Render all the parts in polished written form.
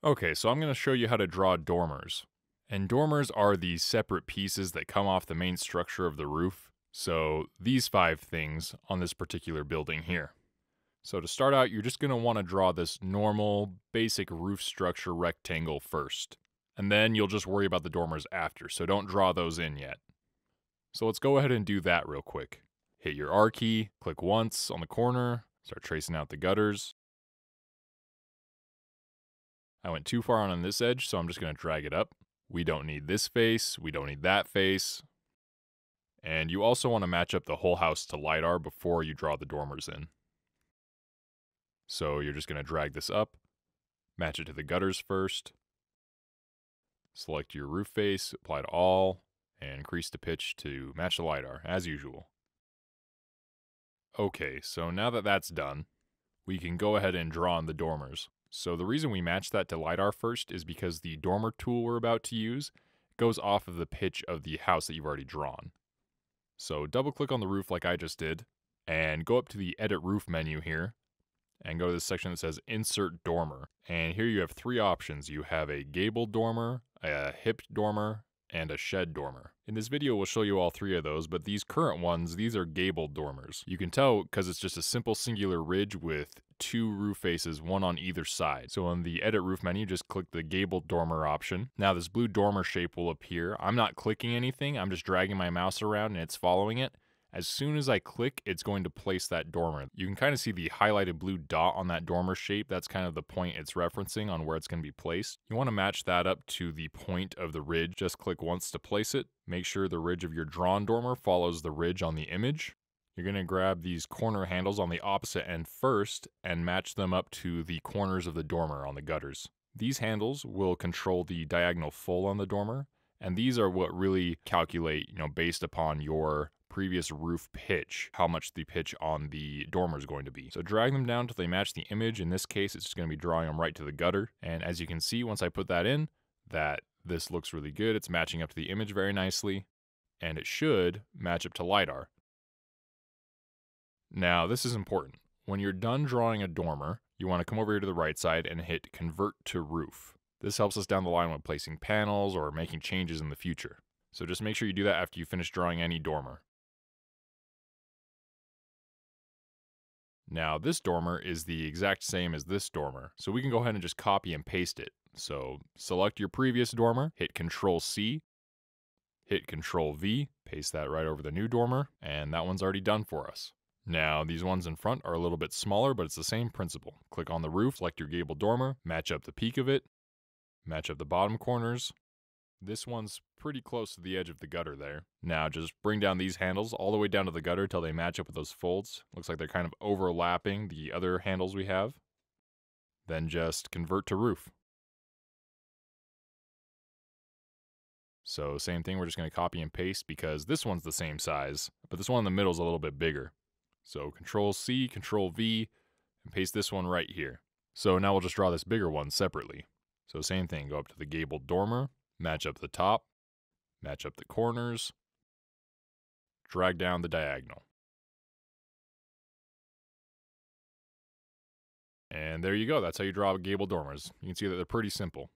Okay, so I'm going to show you how to draw dormers. And dormers are the separate pieces that come off the main structure of the roof. So these 5 things on this particular building here. So to start out, you're just going to want to draw this normal, basic roof structure rectangle first. And then you'll just worry about the dormers after, so don't draw those in yet. So let's go ahead and do that real quick. Hit your R key, click once on the corner, start tracing out the gutters. I went too far on this edge, so I'm just going to drag it up. We don't need this face, we don't need that face. And you also want to match up the whole house to LiDAR before you draw the dormers in. So you're just going to drag this up, match it to the gutters first, select your roof face, apply to all, and increase the pitch to match the LiDAR, as usual. Okay, so now that that's done, we can go ahead and draw on the dormers. So the reason we match that to LiDAR first is because the dormer tool we're about to use goes off of the pitch of the house that you've already drawn. So double click on the roof like I just did, and go up to the Edit Roof menu here, and go to this section that says Insert Dormer. And here you have 3 options. You have a gable dormer, a hipped dormer, and a shed dormer. In this video, we'll show you all 3 of those, but these current ones, these are gable dormers. You can tell because it's just a simple singular ridge with 2 roof faces, one on either side. So on the Edit Roof menu, just click the gable dormer option. Now this blue dormer shape will appear. I'm not clicking anything, I'm just dragging my mouse around and it's following it. As soon as I click, it's going to place that dormer. You can kind of see the highlighted blue dot on that dormer shape. That's kind of the point it's referencing on where it's going to be placed. You want to match that up to the point of the ridge. Just click once to place it. Make sure the ridge of your drawn dormer follows the ridge on the image. You're going to grab these corner handles on the opposite end first and match them up to the corners of the dormer on the gutters. These handles will control the diagonal full on the dormer, and these are what really calculate, based upon your previous roof pitch, how much the pitch on the dormer is going to be. So drag them down until they match the image. In this case, it's just going to be drawing them right to the gutter. And as you can see, once I put that in, that this looks really good. It's matching up to the image very nicely, and it should match up to LiDAR. Now, this is important. When you're done drawing a dormer, you want to come over here to the right side and hit Convert to Roof. This helps us down the line when placing panels or making changes in the future. So just make sure you do that after you finish drawing any dormer. Now, this dormer is the exact same as this dormer, so we can go ahead and just copy and paste it. So select your previous dormer, hit Control-C, hit Control-V, paste that right over the new dormer, and that one's already done for us. Now, these ones in front are a little bit smaller, but it's the same principle. Click on the roof, select your gable dormer, match up the peak of it, match up the bottom corners. This one's pretty close to the edge of the gutter there. Now just bring down these handles all the way down to the gutter till they match up with those folds. Looks like they're kind of overlapping the other handles we have. Then just convert to roof. So same thing, we're just going to copy and paste because this one's the same size, but this one in the middle is a little bit bigger. So Control-C, Control-V, and paste this one right here. So now we'll just draw this bigger one separately. So same thing, go up to the gable dormer, match up the top, match up the corners, drag down the diagonal. And there you go, that's how you draw gable dormers. You can see that they're pretty simple.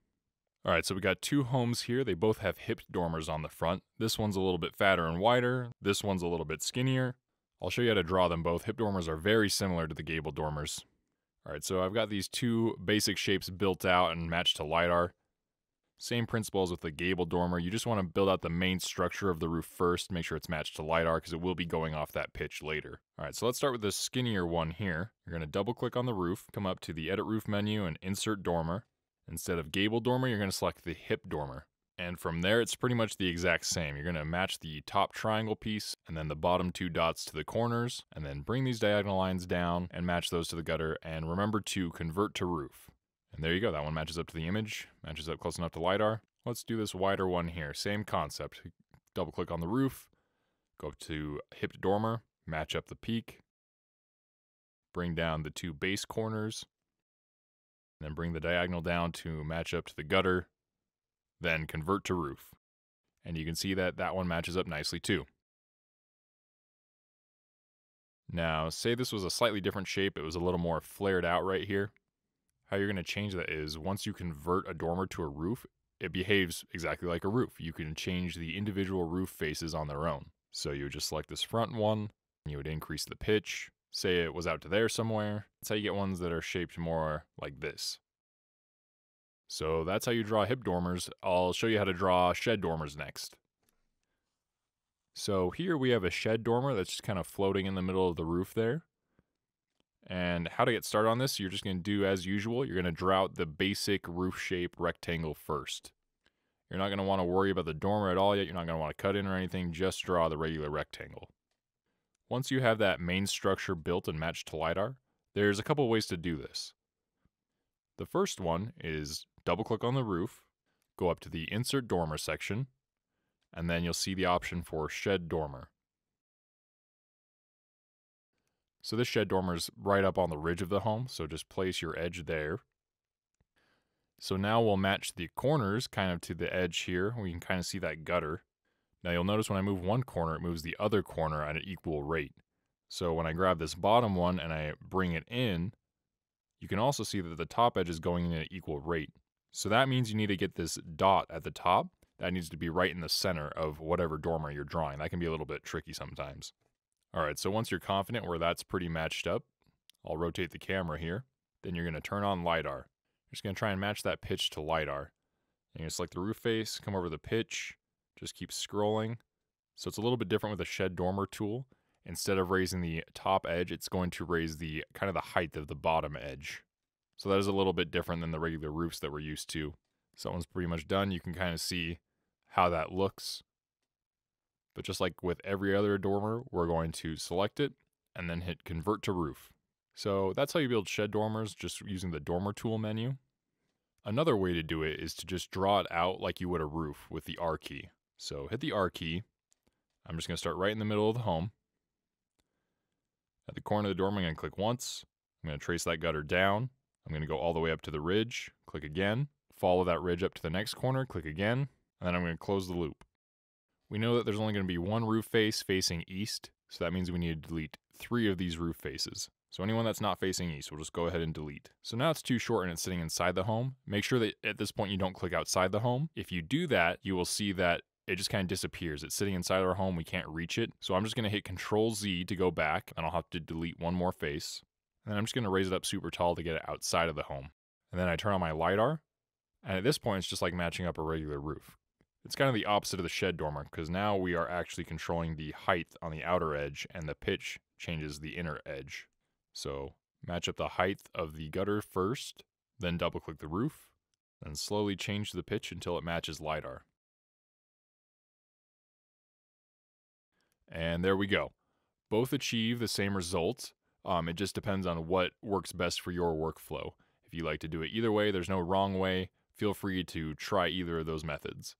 Alright, so we got 2 homes here. They both have hipped dormers on the front. This one's a little bit fatter and wider. This one's a little bit skinnier. I'll show you how to draw them both. Hip dormers are very similar to the gable dormers. Alright, so I've got these 2 basic shapes built out and matched to LiDAR. Same principle as with the gable dormer. You just want to build out the main structure of the roof first, make sure it's matched to LiDAR because it will be going off that pitch later. Alright, so let's start with this skinnier one here. You're going to double click on the roof, come up to the Edit Roof menu and Insert Dormer. Instead of gable dormer, you're going to select the hip dormer. And from there, it's pretty much the exact same. You're going to match the top triangle piece and then the bottom 2 dots to the corners, and then bring these diagonal lines down and match those to the gutter, and remember to convert to roof. And there you go, that one matches up to the image, matches up close enough to LiDAR. Let's do this wider one here, same concept. Double click on the roof, go up to hip dormer, match up the peak, bring down the 2 base corners, and then bring the diagonal down to match up to the gutter, then convert to roof. And you can see that that one matches up nicely too. Now, say this was a slightly different shape, it was a little more flared out right here. How you're going to change that is once you convert a dormer to a roof, it behaves exactly like a roof. You can change the individual roof faces on their own. So you would just select this front one, and you would increase the pitch. Say it was out to there somewhere. That's how you get ones that are shaped more like this. So that's how you draw hip dormers. I'll show you how to draw shed dormers next. So here we have a shed dormer that's just kind of floating in the middle of the roof there. And how to get started on this, you're just going to do as usual. You're going to draw out the basic roof shape rectangle first. You're not going to want to worry about the dormer at all yet. You're not going to want to cut in or anything. Just draw the regular rectangle. Once you have that main structure built and matched to LiDAR, there's a couple ways to do this. The first one is double-click on the roof, go up to the Insert Dormer section, and then you'll see the option for Shed Dormer. So this shed dormer is right up on the ridge of the home, so just place your edge there. So now we'll match the corners kind of to the edge here. We can kind of see that gutter. Now you'll notice when I move one corner, it moves the other corner at an equal rate. So when I grab this bottom one and I bring it in, you can also see that the top edge is going in at an equal rate. So that means you need to get this dot at the top. That needs to be right in the center of whatever dormer you're drawing. That can be a little bit tricky sometimes. Alright, so once you're confident where that's pretty matched up, I'll rotate the camera here. Then you're going to turn on LiDAR. You're just going to try and match that pitch to LiDAR. You're going to select the roof face, come over the pitch, just keep scrolling. So it's a little bit different with the shed dormer tool. Instead of raising the top edge, it's going to raise the kind of the height of the bottom edge. So that is a little bit different than the regular roofs that we're used to. So that one's pretty much done. You can kind of see how that looks. But just like with every other dormer, we're going to select it and then hit Convert to Roof. So that's how you build shed dormers, just using the Dormer tool menu. Another way to do it is to just draw it out like you would a roof with the R key. So hit the R key. I'm just going to start right in the middle of the home. At the corner of the dormer, I'm going to click once. I'm going to trace that gutter down. I'm going to go all the way up to the ridge. Click again. Follow that ridge up to the next corner. Click again. And then I'm going to close the loop. We know that there's only going to be one roof face facing east, so that means we need to delete 3 of these roof faces. So anyone that's not facing east, we'll just go ahead and delete. So now it's too short and it's sitting inside the home. Make sure that at this point you don't click outside the home. If you do that, you will see that it just kind of disappears. It's sitting inside our home, we can't reach it. So I'm just going to hit Control-Z to go back, and I'll have to delete one more face. And then I'm just going to raise it up super tall to get it outside of the home. And then I turn on my LiDAR, and at this point it's just like matching up a regular roof. It's kind of the opposite of the shed dormer, because now we are actually controlling the height on the outer edge, and the pitch changes the inner edge. So match up the height of the gutter first, then double click the roof, then slowly change the pitch until it matches LiDAR. And there we go. Both achieve the same result. It just depends on what works best for your workflow. If you like to do it either way, there's no wrong way. Feel free to try either of those methods.